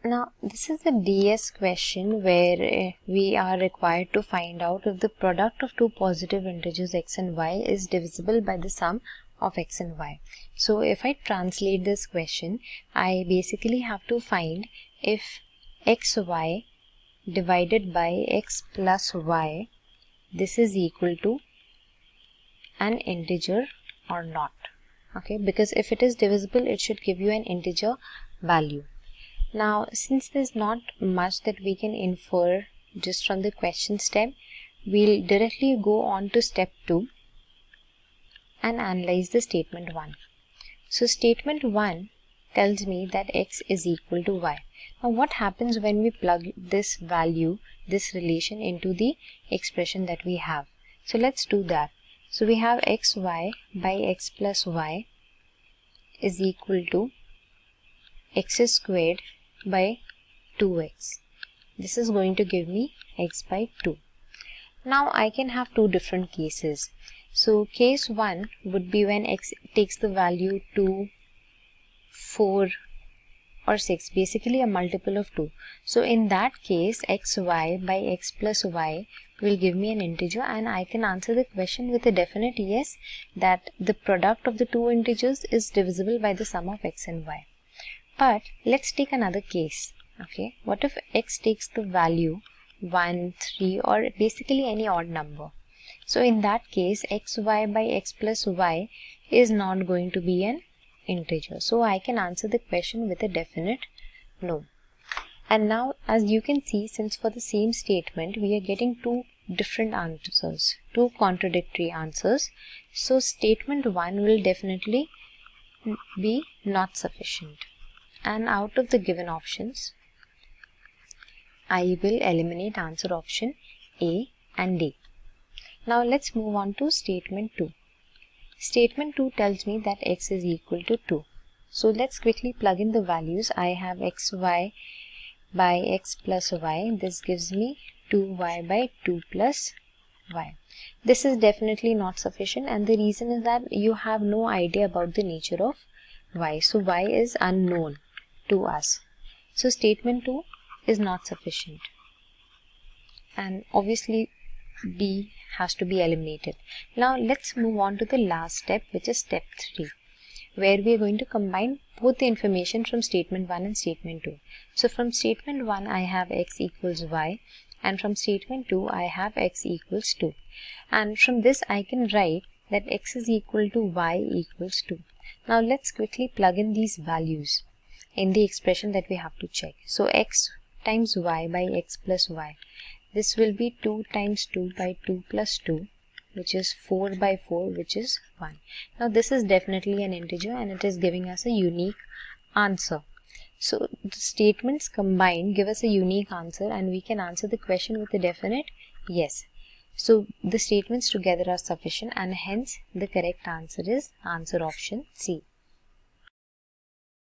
Now this is a DS question where we are required to find out if the product of two positive integers x and y is divisible by the sum of x and y. So if I translate this question, I basically have to find if xy divided by x plus y, this is equal to an integer or not. Okay, because if it is divisible, it should give you an integer value. Now, since there's not much that we can infer just from the question step, we'll directly go on to step 2 and analyze the statement 1. So statement 1 tells me that x is equal to y. Now what happens when we plug this value, this relation into the expression that we have? So let's do that. So we have xy by x plus y is equal to x squared by 2x. This is going to give me x by 2. Now I can have two different cases. So case 1 would be when x takes the value 2, 4 or 6, basically a multiple of 2. So in that case, xy by x plus y will give me an integer, and I can answer the question with a definite yes, that the product of the two integers is divisible by the sum of x and y. But let's take another case. Okay, what if x takes the value 1, 3 or basically any odd number? So in that case, xy by x plus y is not going to be an integer. So I can answer the question with a definite no. And now as you can see, since for the same statement we are getting two different answers, two contradictory answers, so statement 1 will definitely be not sufficient. And out of the given options, I will eliminate answer option A and D. Now let's move on to statement 2. Statement 2 tells me that x is equal to 2. So let's quickly plug in the values. I have xy by x plus y. This gives me 2y by 2 plus y. This is definitely not sufficient, and the reason is that you have no idea about the nature of y. So y is unknown to us. So statement 2 is not sufficient, and obviously B has to be eliminated. Now let's move on to the last step, which is step 3, where we are going to combine both the information from statement 1 and statement 2. So from statement 1 I have x equals y, and from statement 2 I have x equals 2, and from this I can write that x is equal to y equals 2. Now let's quickly plug in these values in the expression that we have to check. So x times y by x plus y, this will be 2 times 2 by 2 plus 2, which is 4 by 4, which is 1. Now this is definitely an integer, and it is giving us a unique answer. So the statements combined give us a unique answer, and we can answer the question with a definite yes. So the statements together are sufficient, and hence the correct answer is answer option C.